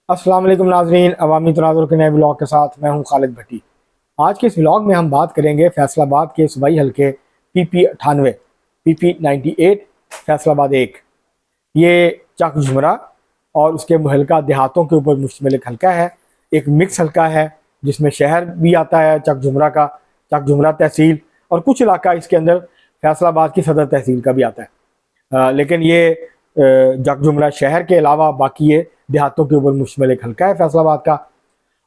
अस्सलाम वालेकुम नाज़रीन, अवामी तनाज़ुर के नए ब्लॉग के साथ मैं हूं खालिद भट्टी। आज के इस ब्लॉग में हम बात करेंगे फैसलाबाद के सूबाई हल्के PP 98 PP 98 फैसलाबाद 1। ये चक झुमरा और उसके मुहल्का देहातों के ऊपर मुश्तमिल एक हल्का है। एक मिक्स हल्का है जिसमें शहर भी आता है चक झुमरा का, चक झुमरा तहसील, और कुछ इलाका इसके अंदर फैसलाबाद की सदर तहसील का भी आता है। लेकिन ये चक झुमरा शहर के अलावा बाकी ये देहातों के ऊपर मुश्तमिल एक हल्का है फैसलाबाद का।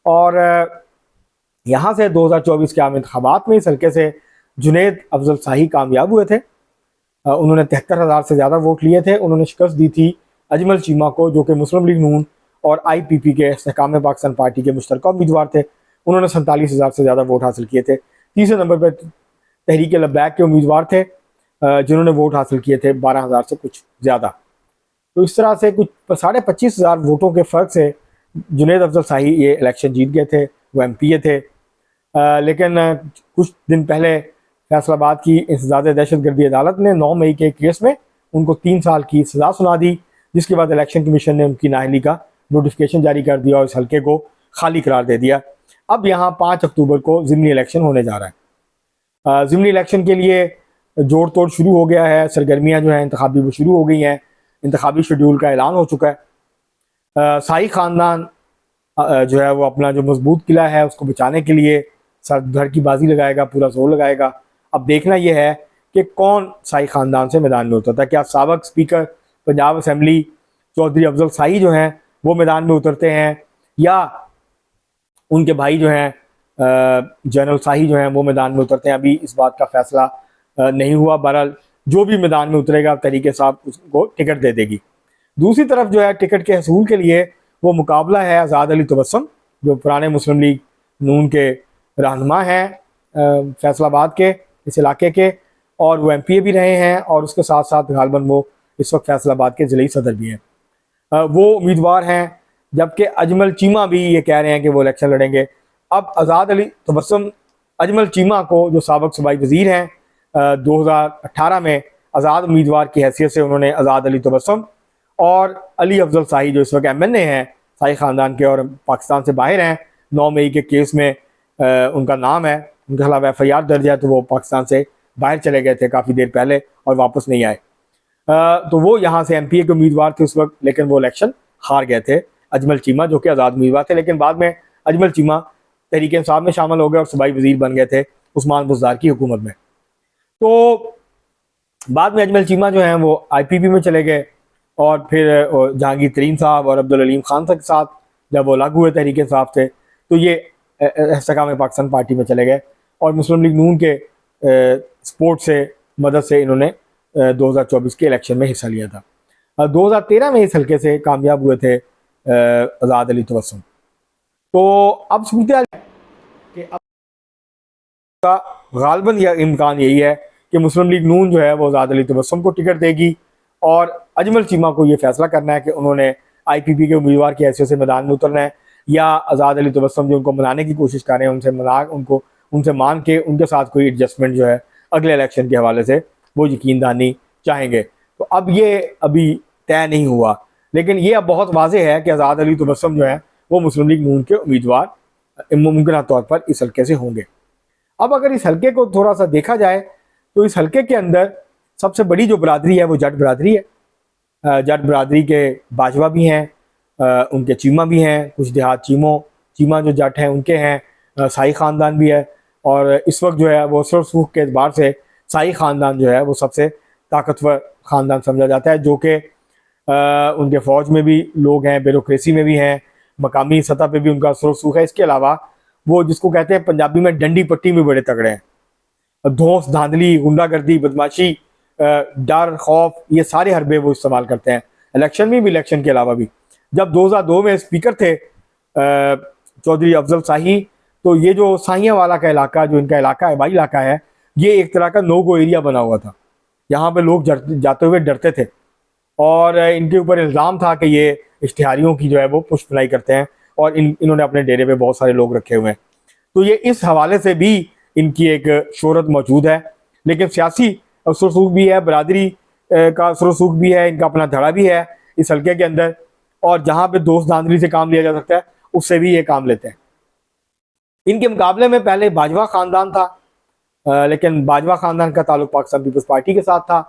और यहाँ से 2024 के आम इंतखाबात में इस हल्के से जुनेद अफजल शाही कामयाब हुए थे। उन्होंने 73,000 से ज़्यादा वोट लिए थे। उन्होंने शिकस्त दी थी अजमल चीमा को, जो कि मुस्लिम लीग नून और IPP के इस्तेहकाम पाकिस्तान पार्टी के मुश्तरका उम्मीदवार थे। उन्होंने 47,000 से ज़्यादा वोट हासिल किए थे। तीसरे नंबर पर तहरीक लब्बैक के उम्मीदवार थे जिन्होंने वोट हासिल किए थे 12,000 से कुछ ज़्यादा। तो इस तरह से कुछ 25,500 वोटों के फ़र्क से जुनेद अफजल शाही ये इलेक्शन जीत गए थे। वो MPA थे। लेकिन कुछ दिन पहले फैसलाबाद की इंसदाद दहशतगर्दी अदालत ने 9 मई के केस में उनको 3 साल की सज़ा सुना दी, जिसके बाद इलेक्शन कमीशन ने उनकी नाअहली का नोटिफिकेशन जारी कर दिया और इस हल्के को खाली करार दे दिया। अब यहाँ 5 अक्टूबर को ज़िमनी इलेक्शन होने जा रहा है। ज़िमनी इलेक्शन के लिए जोड़ तोड़ शुरू हो गया है। सरगर्मियाँ जो हैं इंतखाबी वो शुरू हो गई हैं। इंतखाबी शेड्यूल का ऐलान हो चुका है। शाही ख़ानदान जो है वो अपना जो मजबूत किला है उसको बचाने के लिए सर धड़ की बाजी लगाएगा, पूरा जोर लगाएगा। अब देखना यह है कि कौन शाही ख़ानदान से मैदान में उतरता है। क्या साबिक़ स्पीकर पंजाब असम्बली चौधरी अफजल शाही जो हैं वो मैदान में उतरते हैं, या उनके भाई जो हैं जनरल शाही जो हैं वो मैदान में उतरते हैं। अभी इस बात का फैसला नहीं हुआ। बहरहाल जो भी मैदान में उतरेगा तरीके साहब उसको टिकट दे देगी। दूसरी तरफ जो है टिकट के हसूल के लिए वो मुकाबला है आज़ाद अली तबस्सुम, जो पुराने मुस्लिम लीग नून के रहनुमा हैं फैसलाबाद के इस इलाके के, और वो MPA भी रहे हैं और उसके साथ साथ गालबन वो इस वक्त फैसलाबाद के ज़िले सदर भी हैं। वो उम्मीदवार हैं, जबकि अजमल चीमा भी ये कह रहे हैं कि वो इलेक्शन लड़ेंगे। अब आज़ाद अली तबस्सुम अजमल चीमा को, जो साबिक़ सूबाई वज़ीर हैं, 2018 में आज़ाद उम्मीदवार की हैसियत से उन्होंने आज़ाद अली तबस्सुम और अली अफजल शाही जो इस वक्त MNA हैं शाही ख़ानदान के और पाकिस्तान से बाहर हैं, 9 मई के केस में उनका नाम है, उनके खिलाफ FIR दर्ज है, तो वो पाकिस्तान से बाहर चले गए थे काफ़ी देर पहले और वापस नहीं आए। तो वो यहाँ से MPA के उम्मीदवार थे उस वक्त, लेकिन वो इलेक्शन हार गए थे। अजमल चीमा जो कि आज़ाद उम्मीदवार थे, लेकिन बाद में अजमल चीमा तहरीक इंसाफ में शामिल हो गए और सूबाई वज़ीर बन गए थे उस्मान बुज़दार की हुकूमत में। तो बाद में अजमल चीमा जो हैं वो IPP में चले गए, और फिर जहांगीर तरीन साहब और अब्दुल अलीम खान के साथ जब वो अलग हुए तहरीक इंसाफ से, तो ये इस्तेहकाम पाकिस्तान पार्टी में चले गए और मुस्लिम लीग नून के सपोर्ट से, मदद से इन्होंने 2024 के इलेक्शन में हिस्सा लिया था। 2013 में इस हल्के से कामयाब हुए थे आज़ाद अली तबस्सुम। तो अब सूरत कि अब का गालबन यह इम्कान यही है कि मुस्लिम लीग नून जो है वो आज़ाद अली तबस्सुम को टिकट देगी, और अजमल चीमा को ये फैसला करना है कि उन्होंने IPP के उम्मीदवार की हैसियत से मैदान में उतरना है, या आज़ाद अली तबस्सुम जो उनको मनाने की कोशिश कर रहे हैं उनसे मान के उनके साथ कोई एडजस्टमेंट जो है अगले इलेक्शन के हवाले से वो यकीन दहानी चाहेंगे। तो अब ये अभी तय नहीं हुआ, लेकिन ये अब बहुत वाज़ेह है कि आज़ाद अली तबस्सुम जो है वो मुस्लिम लीग नून के उम्मीदवार मुमकिन तौर पर इस हल्के से होंगे। अब अगर इस हल्के को थोड़ा सा देखा जाए तो इस हल्के के अंदर सबसे बड़ी जो बरादरी है वो जट बरादरी है। जट बरादरी के बाजवा भी हैं, उनके चीमा भी हैं, कुछ देहात चीमा जो जट हैं उनके हैं, शाही ख़ानदान भी है। और इस वक्त जो है वो सुर सूख के एतबार से शाही ख़ानदान जो है वो सबसे ताकतवर ख़ानदान समझा जाता है, जो कि उनके फ़ौज में भी लोग हैं, ब्यूरोक्रेसी में भी हैं, मकामी सतह पे भी उनका सुर सूख है। इसके अलावा वो जिसको कहते हैं पंजाबी में डंडी पट्टी में बड़े तगड़े हैं। धौंस धांधली, गुंडागर्दी, बदमाशी, डर, खौफ, ये सारे हरबे वो इस्तेमाल करते हैं इलेक्शन में भी, इलेक्शन के अलावा भी। जब 2002 में स्पीकर थे चौधरी अफजल शाही, तो ये जो साहियाँ वाला का इलाका, जो इनका इलाका है, बाई इलाका है, ये एक तरह का नो गो एरिया बना हुआ था। यहाँ पे लोग जाते हुए डरते थे, और इनके ऊपर इल्ज़ाम था कि ये इश्तिहारियों की जो है वो पुष्टनाई करते हैं, और इन्होंने अपने डेरे पे बहुत सारे लोग रखे हुए हैं। तो ये इस हवाले से भी इनकी एक शोहरत मौजूद है। लेकिन सियासी सुरसूख भी है, बरादरी का सुरसूख भी है, इनका अपना धड़ा भी है इस हल्के के अंदर। और जहाँ पे दोस्त दांदली से काम लिया जा सकता है उससे भी ये काम लेते हैं। इनके मुकाबले में पहले बाजवा ख़ानदान था, लेकिन बाजवा ख़ानदान का ताल्लुक पाकिस्तान पीपल्स पार्टी के साथ था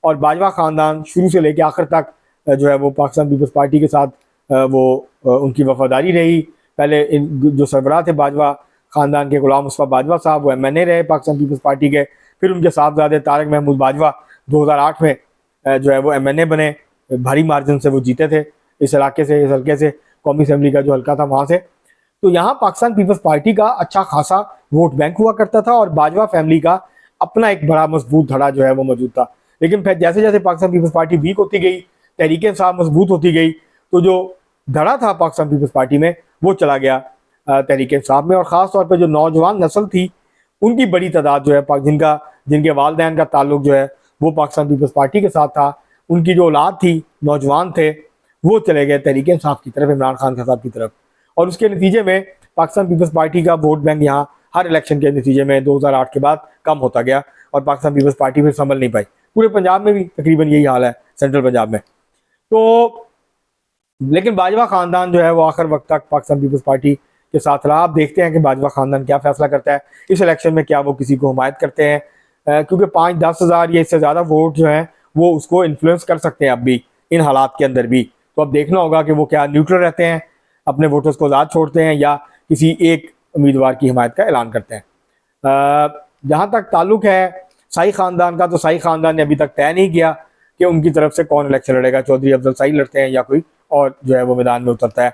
और बाजवा ख़ानदान शुरू से लेकर आखिर तक जो है वो पाकिस्तान पीपल्स पार्टी के साथ उनकी वफादारी रही। पहले जो सरबराह थे बाजवा ख़ानदान के, गुलाम मुस्तफ़ा बाजवा साहब, वो MNA रहे पाकिस्तान पीपल्स पार्टी के। फिर उनके साहबजादे तारिक महमूद बाजवा 2008 में जो है वो MNA बने, भारी मार्जिन से वो जीते थे इस हल्के से, कौमी असम्बली का जो हल्का था वहाँ से। तो यहाँ पाकिस्तान पीपल्स पार्टी का अच्छा खासा वोट बैंक हुआ करता था और बाजवा फैमिली का अपना एक बड़ा मजबूत धड़ा जो है वो मौजूद था। लेकिन फिर जैसे जैसे पाकिस्तान पीपल्स पार्टी वीक होती गई, तहरीक इंसाफ मजबूत होती गई, तो जो धड़ा था पाकिस्तान पीपल्स पार्टी में वो चला गया तहरीक इंसाफ में। और ख़ास तौर पर जो नौजवान नस्ल थी उनकी बड़ी तादाद जो है जिनके वालिदैन का ताल्लुक जो है वो पाकिस्तान पीपल्स पार्टी के साथ था, उनकी जो औलाद थी, नौजवान थे, वो चले गए तहरीक इंसाफ की तरफ, इमरान खान साहब की तरफ। और उसके नतीजे में पाकिस्तान पीपल्स पार्टी का वोट बैंक यहाँ हर इलेक्शन के नतीजे में 2008 के बाद कम होता गया और पाकिस्तान पीपल्स पार्टी फिर संभल नहीं पाई। पूरे पंजाब में भी तकरीबन यही हाल है, सेंट्रल पंजाब में। तो लेकिन बाजवा ख़ानदान जो है वो आखिर वक्त तक पाकिस्तान पीपल्स पार्टी के साथ रहा। आप देखते हैं कि बाजवा ख़ानदान क्या फैसला करता है इस इलेक्शन में, क्या वो किसी को हिमायत करते हैं, क्योंकि 5-10 हज़ार या इससे ज़्यादा वोट जो हैं वो उसको इन्फ्लुएंस कर सकते हैं अब भी इन हालात के अंदर भी। तो अब देखना होगा कि वो क्या न्यूट्रल रहते हैं, अपने वोटर्स को आज़ाद छोड़ते हैं या किसी एक उम्मीदवार की हिमायत का ऐलान करते हैं। जहाँ तक ताल्लुक है शाही ख़ानदान का, तो शाही ख़ानदान ने अभी तक तय नहीं किया कि उनकी तरफ से कौन इलेक्शन लड़ेगा। चौधरी अफजल शाही लड़ते हैं या कोई और जो है वो मैदान में उतरता है,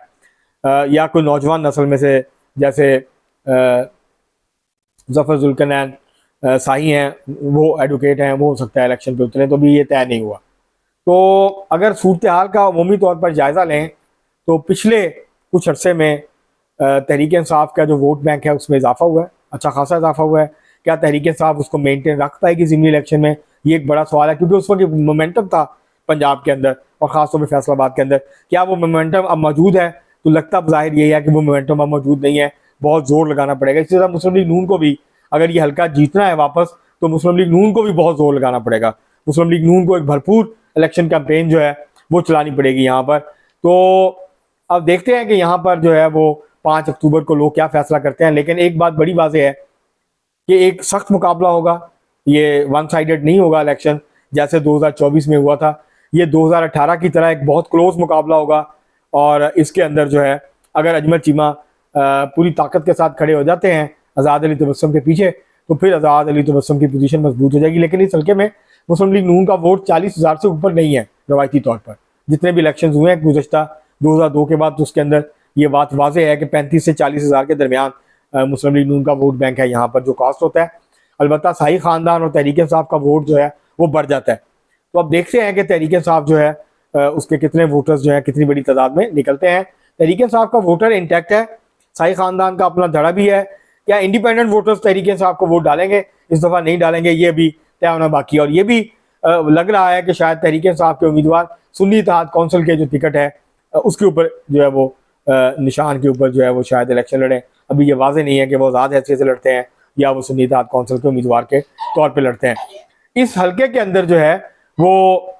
या कोई नौजवान नस्ल में से जैसे ज़फ़र ज़ुल्करनैन शाही हैं, वो एडवोकेट हैं, वो हो सकता है इलेक्शन पे उतरे। तो भी ये तय नहीं हुआ। तो अगर सूरत हाल का अमूमी तौर पर जायज़ा लें तो पिछले कुछ अरसे में तहरीक इंसाफ का जो वोट बैंक है उसमें इजाफा हुआ है, अच्छा खासा इजाफा हुआ है। क्या तहरीक इंसाफ उसको मेंटेन रख पाएगी ज़िमनी इलेक्शन में, ये एक बड़ा सवाल है, क्योंकि उस वक्त मोमेंटम था पंजाब के अंदर और ख़ासतौर पर फैसलाबाद के अंदर। क्या वो मोमेंटम अब मौजूद है? तो लगता ज़ाहिर यही है कि वो मोमेंटम अब मौजूद नहीं है, बहुत ज़ोर लगाना पड़ेगा। इसी तरह मुस्लिम लीग नून को भी अगर ये हल्का जीतना है वापस, तो मुस्लिम लीग नून को भी बहुत ज़ोर लगाना पड़ेगा। मुस्लिम लीग नून को एक भरपूर इलेक्शन कैंपेन जो है वो चलानी पड़ेगी यहाँ पर। तो अब देखते हैं कि यहाँ पर जो है वो 5 अक्टूबर को लोग क्या फैसला करते हैं। लेकिन एक बात बड़ी वाज़ेह है कि एक सख्त मुकाबला होगा, ये वन साइडेड नहीं होगा इलेक्शन जैसे 2024 में हुआ था। ये 2018 की तरह एक बहुत क्लोज मुकाबला होगा और इसके अंदर जो है अगर अजमल चीमा पूरी ताकत के साथ खड़े हो जाते हैं आज़ाद अली तबस्सुम के पीछे, तो फिर आज़ाद अली तबस्सुम की पोजीशन मजबूत हो जाएगी। लेकिन इस हल्के में मुस्लिम लीग नून का वोट 40,000 से ऊपर नहीं है रवायती तौर पर। जितने भी इलेक्शन हुए हैं गुज़श्ता 2002 के बाद, तो उसके अंदर ये बात वाज़ेह है कि 35 से 40,000 के दरमियान मुस्लिम लीग नून का वोट बैंक है यहाँ पर जो कास्ट होता है। अलबत्ता शाही ख़ानदान और तहरीक इंसाफ का वोट जो है वो बढ़ जाता है। तो अब देखते हैं कि तहरीक इंसाफ जो है उसके कितने वोटर्स जो है कितनी बड़ी तादाद में निकलते हैं। तहरीक इंसाफ का वोटर इंटैक्ट है, शाही ख़ानदान का अपना धड़ा भी है। क्या इंडिपेंडेंट वोटर्स तहरीक इंसाफ को वोट डालेंगे? इस दफ़ा नहीं डालेंगे, ये भी तय होना बाकी है। और ये भी लग रहा है कि शायद तहरीक इंसाफ के उम्मीदवार सुन्नी इत्तेहाद कौंसिल के जो टिकट है उसके ऊपर जो है वो निशान के ऊपर जो है वो शायद इलेक्शन लड़े। अभी ये वाज़ेह नहीं है कि वो आज़ाद हैसियत से लड़ते हैं या वो सुन्नी इत्तेहाद कौंसिल के उम्मीदवार के तौर पर लड़ते हैं। इस हल्के के अंदर जो है वो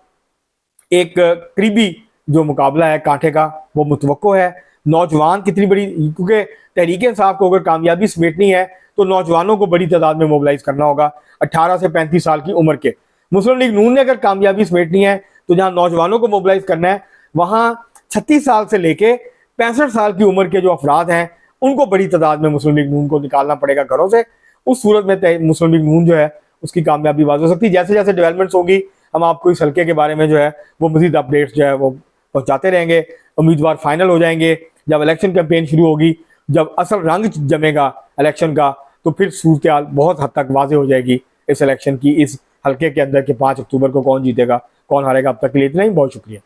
एक करीबी जो मुकाबला है कांटे का वो मुतवक्को है। नौजवान कितनी बड़ी, क्योंकि तहरीक इंसाफ को अगर कामयाबी समेटनी है तो नौजवानों को बड़ी तादाद में मोबिलाइज करना होगा 18 से 35 साल की उम्र के। मुस्लिम लीग नून ने अगर कामयाबी समेटनी है तो जहाँ नौजवानों को मोबिलाइज करना है वहाँ 36 साल से लेके 65 साल की उम्र के जो अफराद हैं उनको बड़ी तादाद में मुस्लिम लीग नून को निकालना पड़ेगा घरों से। उस सूरत में मुस्लिम लीग नून जो है उसकी कामयाबी वाज़ हो सकती है। जैसे जैसे डेवलपमेंट्स होगी हम आपको इस हल्के के बारे में जो है वो मज़ीद अपडेट्स जो है वो पहुँचाते रहेंगे। उम्मीदवार फाइनल हो जाएंगे जब इलेक्शन कैंपेन शुरू होगी, जब असल रंग जमेगा इलेक्शन का, तो फिर सूरत हाल बहुत हद तक वाज़ेह हो जाएगी इस इलेक्शन की, इस हल्के के अंदर के 5 अक्टूबर को कौन जीतेगा कौन हारेगा। अब तक के लिए इतना ही, बहुत शुक्रिया।